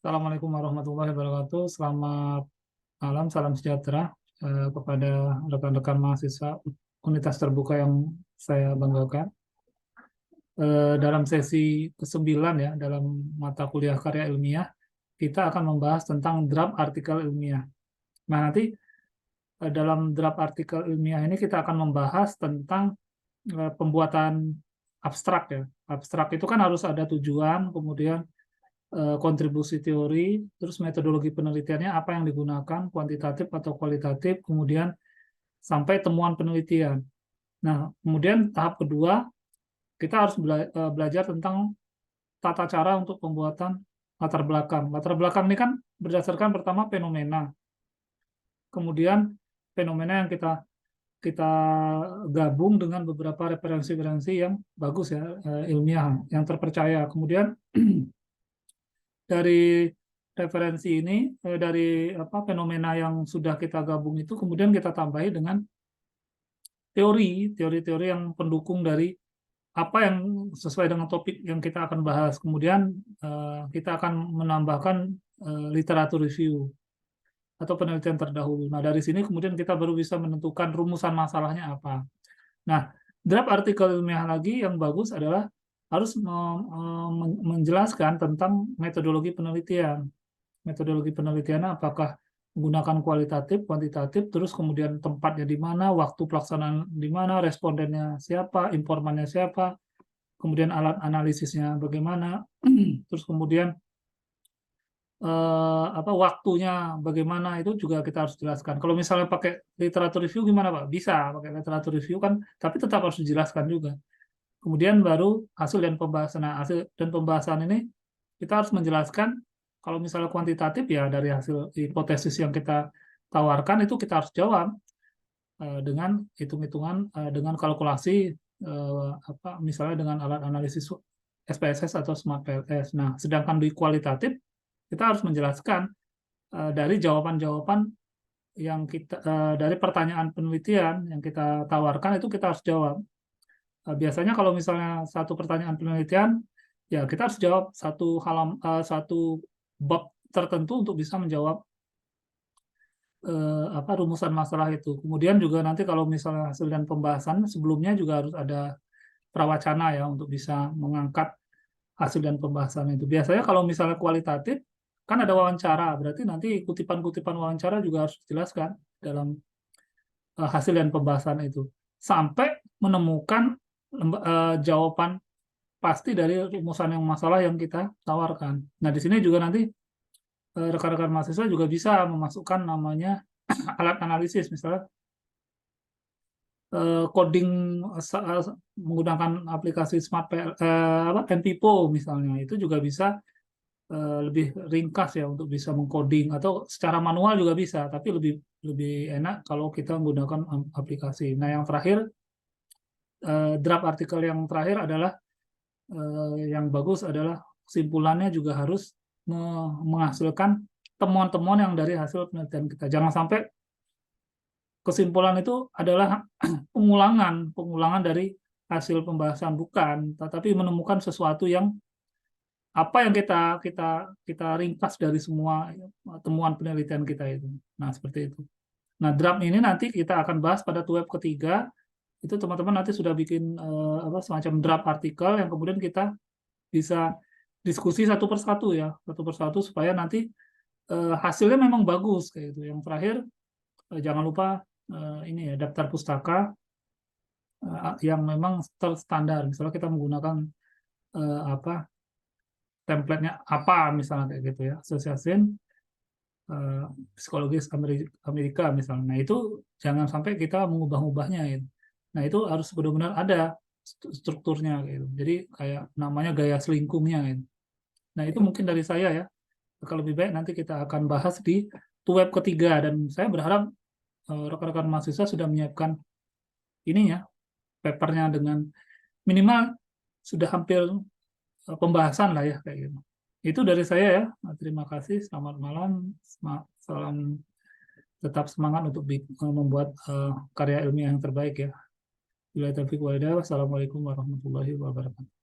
Assalamualaikum warahmatullahi wabarakatuh. Selamat malam, salam sejahtera kepada rekan-rekan mahasiswa Unitas Terbuka yang saya banggakan. Dalam sesi ke-9 ya, dalam mata kuliah karya ilmiah, kita akan membahas tentang draft artikel ilmiah. Nah, nanti dalam draft artikel ilmiah ini kita akan membahas tentang pembuatan abstrak ya. Abstrak itu kan harus ada tujuan, kemudian kontribusi teori, terus metodologi penelitiannya apa yang digunakan, kuantitatif atau kualitatif, kemudian sampai temuan penelitian. Nah, kemudian tahap kedua, kita harus belajar tentang tata cara untuk pembuatan latar belakang. Latar belakang ini kan berdasarkan pertama fenomena, kemudian fenomena yang kita kita gabung dengan beberapa referensi-referensi yang bagus ya, ilmiah, yang terpercaya. Kemudian dari referensi ini, dari fenomena yang sudah kita gabung itu, kemudian kita tambahi dengan teori-teori yang pendukung dari apa yang sesuai dengan topik yang kita akan bahas. Kemudian kita akan menambahkan literatur review atau penelitian terdahulu. Nah, dari sini kemudian kita baru bisa menentukan rumusan masalahnya apa. Nah, draft artikel ilmiah lagi yang bagus adalah harus menjelaskan tentang metodologi penelitian. Metodologi penelitiannya apakah menggunakan kualitatif, kuantitatif, terus kemudian tempatnya di mana, waktu pelaksanaan di mana, respondennya siapa, informannya siapa, kemudian alat analisisnya bagaimana, terus kemudian waktunya bagaimana, itu juga kita harus jelaskan. Kalau misalnya pakai literatur review gimana Pak? Bisa pakai literatur review kan, tapi tetap harus dijelaskan juga. Kemudian baru hasil dan pembahasan. Nah, hasil dan pembahasan ini kita harus menjelaskan, kalau misalnya kuantitatif ya dari hasil hipotesis yang kita tawarkan itu kita harus jawab dengan hitung-hitungan, dengan kalkulasi, misalnya dengan alat analisis SPSS atau Smart PLS. Nah, sedangkan di kualitatif kita harus menjelaskan dari jawaban-jawaban yang kita dari pertanyaan penelitian yang kita tawarkan itu kita harus jawab. Biasanya kalau misalnya satu pertanyaan penelitian, ya kita harus jawab satu bab tertentu untuk bisa menjawab rumusan masalah itu. Kemudian juga nanti kalau misalnya hasil dan pembahasan sebelumnya juga harus ada prawacana ya untuk bisa mengangkat hasil dan pembahasan itu. Biasanya kalau misalnya kualitatif kan ada wawancara, berarti nanti kutipan-kutipan wawancara juga harus dijelaskan dalam hasil dan pembahasan itu sampai menemukan jawaban pasti dari rumusan yang masalah yang kita tawarkan. Nah, di sini juga nanti rekan-rekan mahasiswa juga bisa memasukkan namanya alat analisis, misalnya coding menggunakan aplikasi NPPO misalnya, itu juga bisa lebih ringkas ya untuk bisa mengcoding, atau secara manual juga bisa, tapi lebih lebih enak kalau kita menggunakan aplikasi. Nah, yang terakhir, draft artikel yang terakhir adalah yang bagus adalah kesimpulannya juga harus menghasilkan temuan-temuan yang dari hasil penelitian kita. Jangan sampai kesimpulan itu adalah pengulangan dari hasil pembahasan, bukan, tetapi menemukan sesuatu yang apa yang kita ringkas dari semua temuan penelitian kita itu. Nah, seperti itu. Nah, draft ini nanti kita akan bahas pada web ketiga. Itu teman-teman nanti sudah bikin semacam draft artikel yang kemudian kita bisa diskusi satu persatu ya, satu persatu supaya nanti hasilnya memang bagus kayak gitu. Yang terakhir jangan lupa ini ya, daftar pustaka yang memang terstandar. Misalnya kita menggunakan template-nya apa misalnya kayak gitu ya, asosiasi psikologis Amerika misalnya. Nah, itu jangan sampai kita mengubah-ubahnya gitu. Nah, itu harus benar-benar ada strukturnya gitu. Jadi kayak namanya gaya selingkungnya gitu. Nah, itu mungkin dari saya ya. Kalau lebih baik nanti kita akan bahas di web ketiga, dan saya berharap rekan-rekan mahasiswa sudah menyiapkan ininya, papernya, dengan minimal sudah hampir pembahasan lah ya kayak gitu. Itu dari saya ya. Terima kasih. Selamat malam. Salam, tetap semangat untuk membuat karya ilmiah yang terbaik ya. Wassalamualaikum warahmatullahi wabarakatuh.